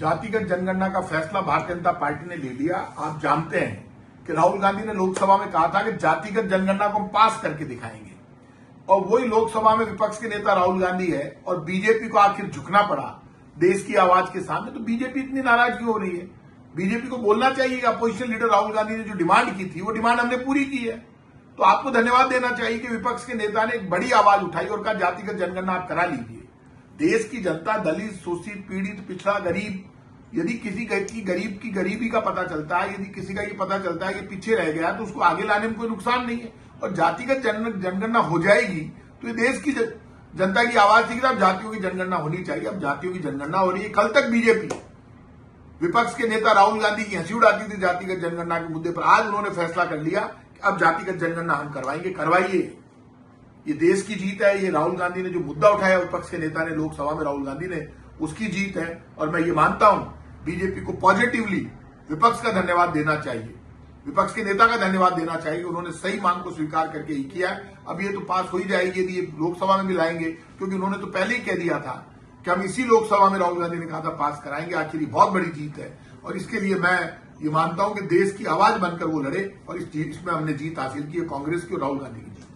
जातिगत जनगणना का फैसला भारतीय जनता पार्टी ने ले लिया। आप जानते हैं कि राहुल गांधी ने लोकसभा में कहा था कि जातिगत जनगणना को हम पास करके दिखाएंगे, और वही लोकसभा में विपक्ष के नेता राहुल गांधी है और बीजेपी को आखिर झुकना पड़ा देश की आवाज के सामने। तो बीजेपी इतनी नाराज क्यों हो रही है? बीजेपी को बोलना चाहिए कि अपोजिशन लीडर राहुल गांधी ने जो डिमांड की थी वो डिमांड हमने पूरी की है। तो आपको धन्यवाद देना चाहिए कि विपक्ष के नेता ने एक बड़ी आवाज उठाई और कहा जातिगत जनगणना आप करा लीजिए। देश की जनता, दलित, शोषित, पीड़ित, पिछड़ा, गरीब, यदि किसी गरीब की गरीबी का पता चलता है, यदि किसी का ये पता चलता है कि पीछे रह गया, तो उसको आगे लाने में कोई नुकसान नहीं है। और जातिगत जनगणना हो जाएगी तो ये देश की जनता की आवाज थी कि अब जातियों की जनगणना होनी चाहिए। अब जातियों की जनगणना हो रही है। कल तक बीजेपी विपक्ष के नेता राहुल गांधी की हंसी उड़ाती थी जातिगत जनगणना के मुद्दे पर। आज उन्होंने फैसला कर लिया कि अब जातिगत जनगणना हम करवाएंगे। करवाइए, ये देश की जीत है। ये राहुल गांधी ने जो मुद्दा उठाया विपक्ष के नेता ने लोकसभा में, राहुल गांधी ने, उसकी जीत है। और मैं ये मानता हूं बीजेपी को पॉजिटिवली विपक्ष का धन्यवाद देना चाहिए, विपक्ष के नेता का धन्यवाद देना चाहिए। उन्होंने सही मांग को स्वीकार करके ही किया। अब ये तो पास हो ही जाएगी यदि ये लोकसभा में भी लाएंगे, क्योंकि उन्होंने तो पहले ही कह दिया था कि हम इसी लोकसभा में, राहुल गांधी ने कहा था, पास कराएंगे। आखिर ये बहुत बड़ी जीत है और इसके लिए मैं ये मानता हूं कि देश की आवाज बनकर वो लड़े और इसमें हमने जीत हासिल की है, कांग्रेस की और राहुल गांधी की जीत।